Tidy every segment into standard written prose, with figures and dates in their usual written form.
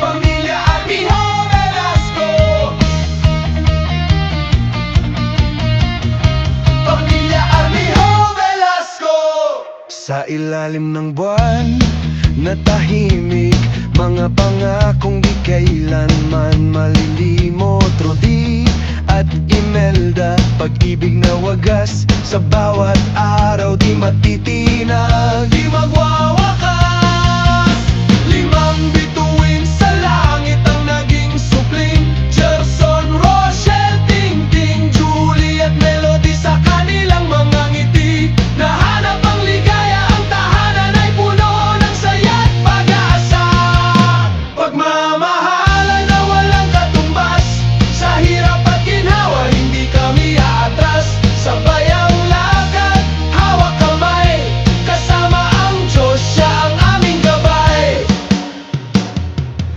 Pamilya Armijo Velasco. Pamilya Armijo Velasco. Sa ilalim ng buwan na tahimik, mga pangakong di kailanman malilimot. Rodi at Imelda, pag-ibig na wagas sa bawat araw di matitinag, di magwawakas. Limang bituin sa langit ang naging supling: Gerson, Rochelle, Tingting, Julie at Melody. Sa kanilang mga ngiti nahanap ang ligaya, ang tahanan ay puno ng saya at pag-asa. Pagmamahalan na walang katumbas, sa hirap at ginhawa hindi kami aatras. Sabay ang lakad, hawak kamay, kasama ang Diyos, siya ang aming gabay.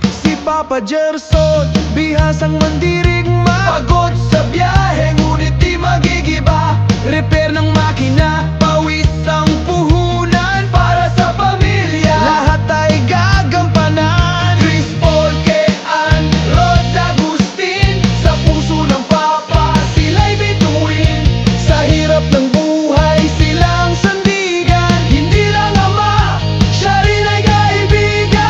Si Papa Gerson, bihasang mandirigma, pagod sa biyahe ngunit di magigiba. Repair ng makina, pawis ang puhunan para sa pamilya, lahat ay gagampanan. Chris Paul, Kean, Rod, Agustin, sa puso ng Papa sila'y bituin. Sa hirap ng buhay silang sandigan, hindi lang ama, siya rin ay kaibigan.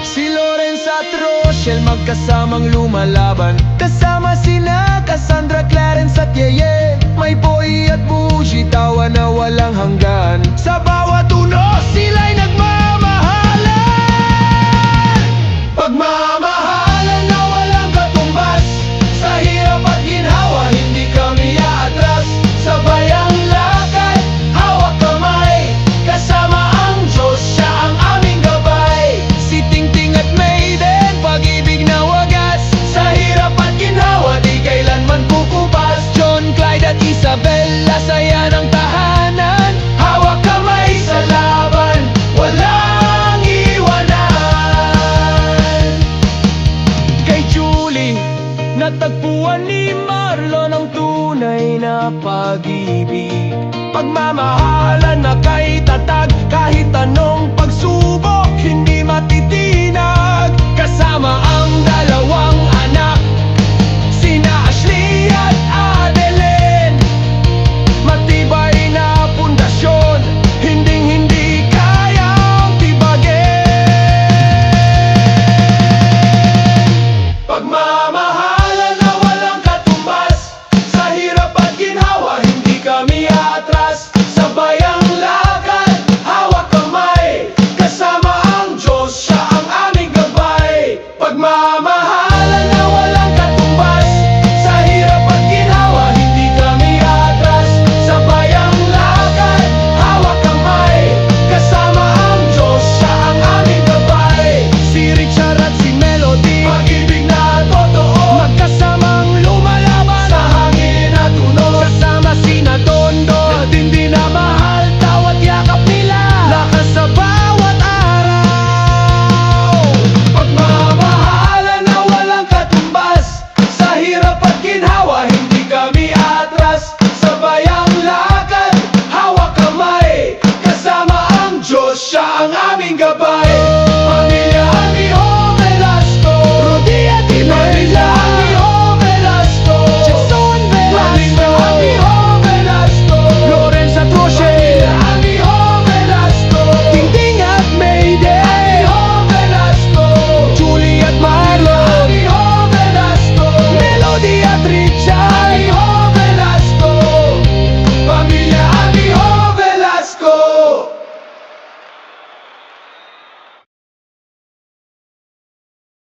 Si Lawrence at Rochelle magkasamang lumalaban, kasama sina Cassandra, Clarence at Yeye. May Boy at Bougie, tawa na walang hanggan. Sa bawat unos sila'y nagmamahalan. Pagmamahalan na walang katumbas, sa hirap at ginhawa hindi kami aatras. Sabay ang lakad, hawak kamay, kasama ang Diyos, siya ang aming gabay. Si Tingting at Maiden, pag-ibig na wagas, sa hirap at ginhawa di kailanman kukupas. John, Clyde at Isabella, saya ng tahanan, hawak kamay sa laban, walang iwanan. Kay Julie, natagpuan ni Marlon ang tunay na pag-ibig. Pagmamahalan na kay tatag, kahit anong pagsubok hindi matitinag. Kasama ang dalawang anak, sina Ashley at Adeline. Matibay na pundasyon, hinding-hindi kayang tibagin. Pagmamahalan na walang katumbas, sa hirap at ginhawa hindi kami aatras. Sabay ang